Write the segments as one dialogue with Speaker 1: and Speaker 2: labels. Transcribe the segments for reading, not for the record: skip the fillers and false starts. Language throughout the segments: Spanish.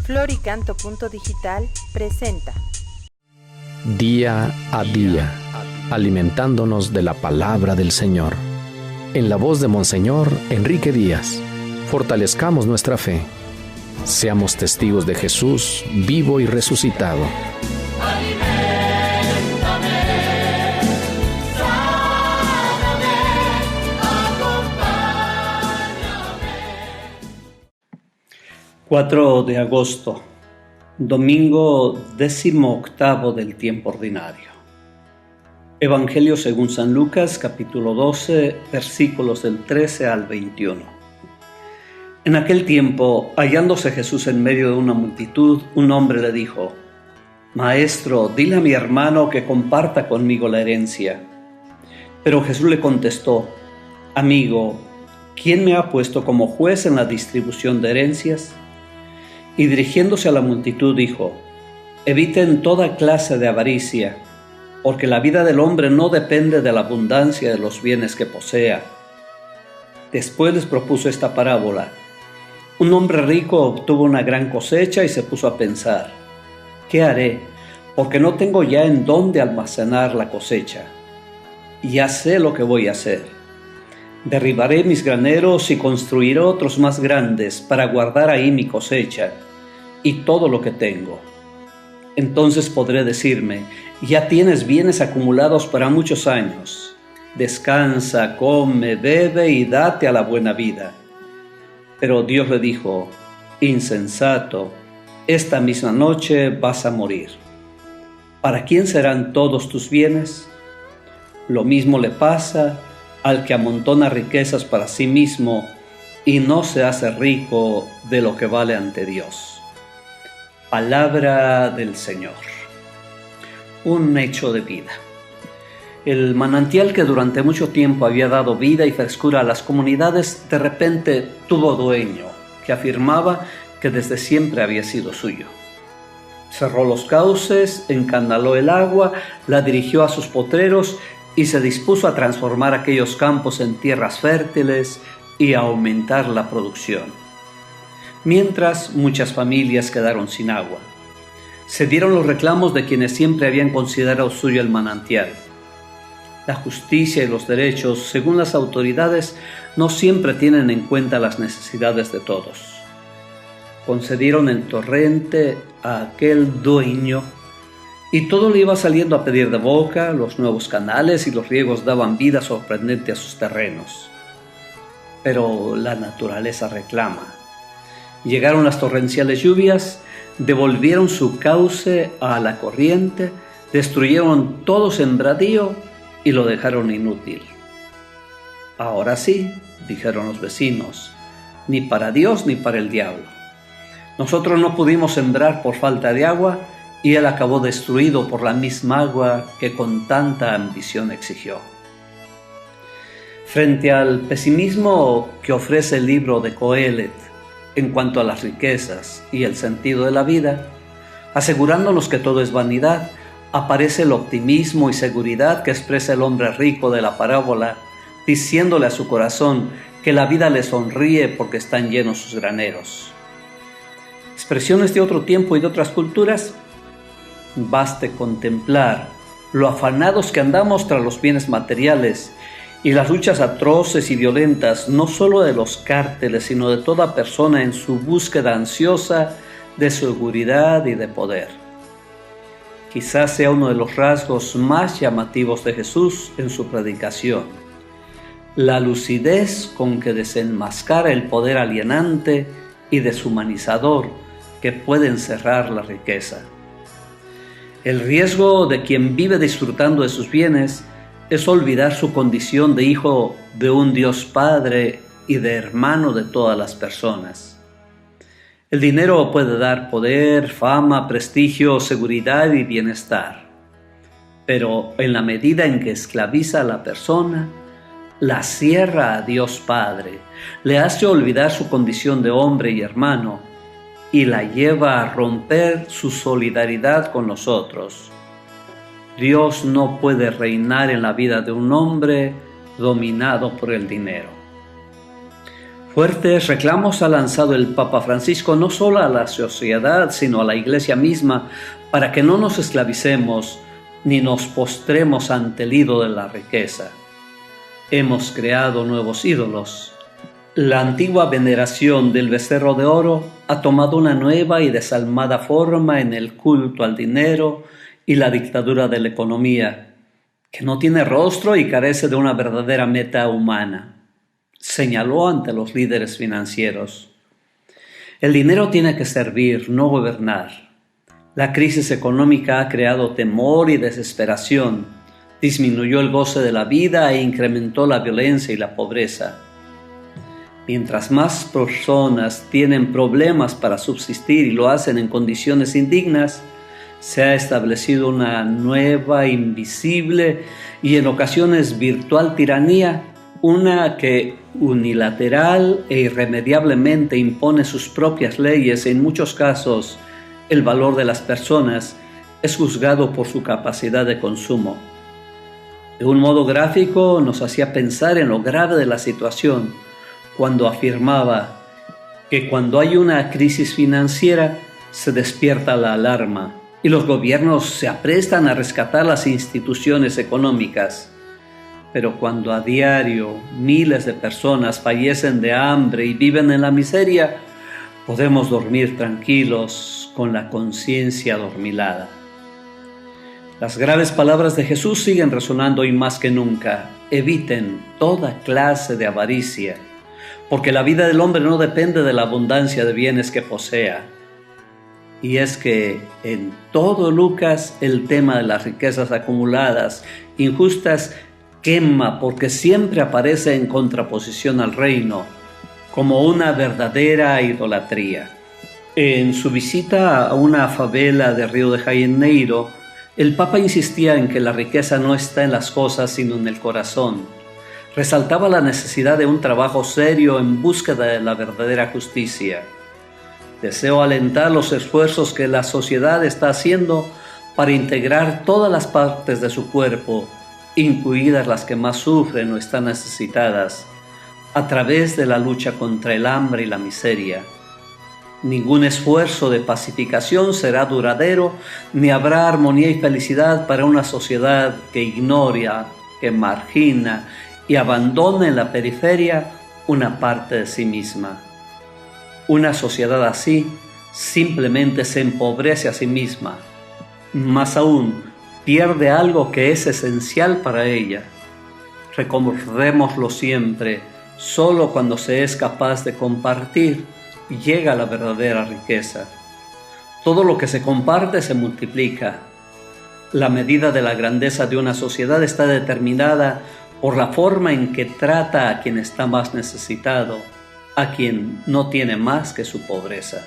Speaker 1: Floricanto.digital presenta
Speaker 2: Día a día, alimentándonos de la palabra del Señor. En la voz de Monseñor Enrique Díaz, fortalezcamos nuestra fe. Seamos testigos de Jesús vivo y resucitado.
Speaker 3: Aliméntame, sáname, acompáñame.
Speaker 4: 4 de agosto, domingo 18º del tiempo ordinario. Evangelio según San Lucas, capítulo 12, versículos del 13 al 21. En aquel tiempo, hallándose Jesús en medio de una multitud, un hombre le dijo: Maestro, dile a mi hermano que comparta conmigo la herencia. Pero Jesús le contestó: Amigo, ¿quién me ha puesto como juez en la distribución de herencias? Y dirigiéndose a la multitud dijo: Eviten toda clase de avaricia, porque la vida del hombre no depende de la abundancia de los bienes que posea. Después les propuso esta parábola. Un hombre rico obtuvo una gran cosecha y se puso a pensar: ¿qué haré? Porque no tengo ya en dónde almacenar la cosecha. Ya sé lo que voy a hacer. Derribaré mis graneros y construiré otros más grandes para guardar ahí mi cosecha y todo lo que tengo. Entonces podré decirme: ya tienes bienes acumulados para muchos años. Descansa, come, bebe y date a la buena vida. Pero Dios le dijo: Insensato, esta misma noche vas a morir. ¿Para quién serán todos tus bienes? Lo mismo le pasa al que amontona riquezas para sí mismo y no se hace rico de lo que vale ante Dios. Palabra del Señor. Un hecho de vida. El manantial que durante mucho tiempo había dado vida y frescura a las comunidades, de repente tuvo dueño, que afirmaba que desde siempre había sido suyo. Cerró los cauces, encanaló el agua, la dirigió a sus potreros y se dispuso a transformar aquellos campos en tierras fértiles y a aumentar la producción. Mientras, muchas familias quedaron sin agua. Se dieron los reclamos de quienes siempre habían considerado suyo el manantial. La justicia y los derechos, según las autoridades, no siempre tienen en cuenta las necesidades de todos. Concedieron el torrente a aquel dueño y todo le iba saliendo a pedir de boca, los nuevos canales y los riegos daban vida sorprendente a sus terrenos. Pero la naturaleza reclama. Llegaron las torrenciales lluvias, devolvieron su cauce a la corriente, destruyeron todo sembradío y lo dejaron inútil. Ahora sí, dijeron los vecinos, ni para Dios ni para el diablo. Nosotros no pudimos sembrar por falta de agua y él acabó destruido por la misma agua que con tanta ambición exigió. Frente al pesimismo que ofrece el libro de Coelet en cuanto a las riquezas y el sentido de la vida, asegurándonos que todo es vanidad, aparece el optimismo y seguridad que expresa el hombre rico de la parábola, diciéndole a su corazón que la vida le sonríe porque están llenos sus graneros. Expresiones de otro tiempo y de otras culturas. Baste contemplar lo afanados que andamos tras los bienes materiales y las luchas atroces y violentas, no solo de los cárteles, sino de toda persona en su búsqueda ansiosa de seguridad y de poder. Quizás sea uno de los rasgos más llamativos de Jesús en su predicación, la lucidez con que desenmascara el poder alienante y deshumanizador que puede encerrar la riqueza. El riesgo de quien vive disfrutando de sus bienes es olvidar su condición de hijo de un Dios Padre y de hermano de todas las personas. El dinero puede dar poder, fama, prestigio, seguridad y bienestar, pero en la medida en que esclaviza a la persona, la cierra a Dios Padre, le hace olvidar su condición de hombre y hermano y la lleva a romper su solidaridad con los otros. Dios no puede reinar en la vida de un hombre dominado por el dinero. Fuertes reclamos ha lanzado el Papa Francisco no solo a la sociedad, sino a la Iglesia misma, para que no nos esclavicemos ni nos postremos ante el ídolo de la riqueza. Hemos creado nuevos ídolos. La antigua veneración del becerro de oro ha tomado una nueva y desalmada forma en el culto al dinero y la dictadura de la economía, que no tiene rostro y carece de una verdadera meta humana, señaló ante los líderes financieros. El dinero tiene que servir, no gobernar. La crisis económica ha creado temor y desesperación, disminuyó el goce de la vida e incrementó la violencia y la pobreza. Mientras más personas tienen problemas para subsistir y lo hacen en condiciones indignas, se ha establecido una nueva, invisible y en ocasiones virtual tiranía, una que unilateral e irremediablemente impone sus propias leyes. En muchos casos, el valor de las personas es juzgado por su capacidad de consumo. De un modo gráfico nos hacía pensar en lo grave de la situación cuando afirmaba que cuando hay una crisis financiera se despierta la alarma y los gobiernos se aprestan a rescatar las instituciones económicas. Pero cuando a diario miles de personas fallecen de hambre y viven en la miseria, podemos dormir tranquilos con la conciencia adormilada. Las graves palabras de Jesús siguen resonando hoy más que nunca. Eviten toda clase de avaricia, porque la vida del hombre no depende de la abundancia de bienes que posea. Y es que en todo Lucas el tema de las riquezas acumuladas, injustas, quema porque siempre aparece en contraposición al reino, como una verdadera idolatría. En su visita a una favela de Río de Janeiro, el Papa insistía en que la riqueza no está en las cosas sino en el corazón. Resaltaba la necesidad de un trabajo serio en búsqueda de la verdadera justicia. Deseo alentar los esfuerzos que la sociedad está haciendo para integrar todas las partes de su cuerpo, incluidas las que más sufren o están necesitadas, a través de la lucha contra el hambre y la miseria. Ningún esfuerzo de pacificación será duradero, ni habrá armonía y felicidad para una sociedad que ignora, que margina y abandona en la periferia una parte de sí misma. Una sociedad así simplemente se empobrece a sí misma. Más aún, pierde algo que es esencial para ella. Recordémoslo siempre, solo cuando se es capaz de compartir llega la verdadera riqueza. Todo lo que se comparte se multiplica. La medida de la grandeza de una sociedad está determinada por la forma en que trata a quien está más necesitado, a quien no tiene más que su pobreza.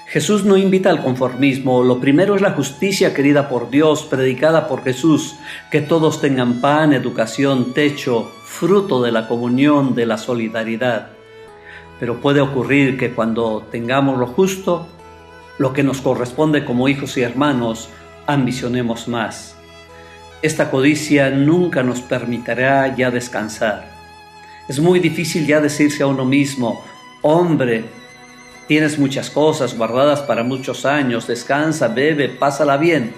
Speaker 4: Jesús no invita al conformismo. Lo primero es la justicia querida por Dios, predicada por Jesús, que todos tengan pan, educación, techo, fruto de la comunión, de la solidaridad. Pero puede ocurrir que cuando tengamos lo justo, lo que nos corresponde como hijos y hermanos, ambicionemos más. Esta codicia nunca nos permitirá ya descansar. Es muy difícil ya decirse a uno mismo: hombre, tienes muchas cosas guardadas para muchos años, descansa, bebe, pásala bien.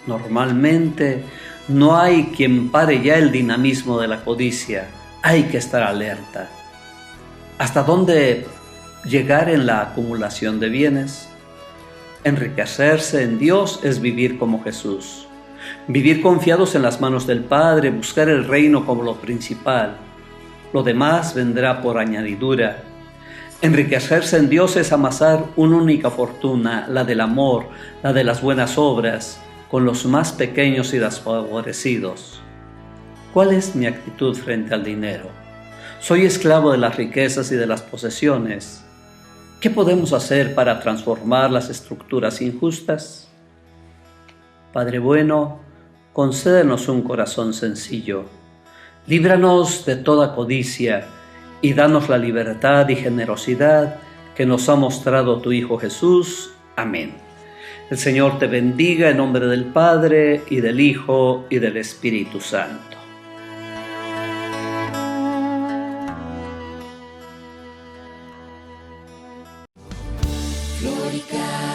Speaker 4: Normalmente no hay quien pare ya el dinamismo de la codicia. Hay que estar alerta. ¿Hasta dónde llegar en la acumulación de bienes? Enriquecerse en Dios es vivir como Jesús. Vivir confiados en las manos del Padre, buscar el reino como lo principal. Lo demás vendrá por añadidura. Enriquecerse en Dios es amasar una única fortuna, la del amor, la de las buenas obras, con los más pequeños y desfavorecidos. ¿Cuál es mi actitud frente al dinero? ¿Soy esclavo de las riquezas y de las posesiones? ¿Qué podemos hacer para transformar las estructuras injustas? Padre bueno, concédenos un corazón sencillo. Líbranos de toda codicia y danos la libertad y generosidad que nos ha mostrado tu Hijo Jesús. Amén. El Señor te bendiga en nombre del Padre, y del Hijo, y del Espíritu Santo.
Speaker 3: Glorica.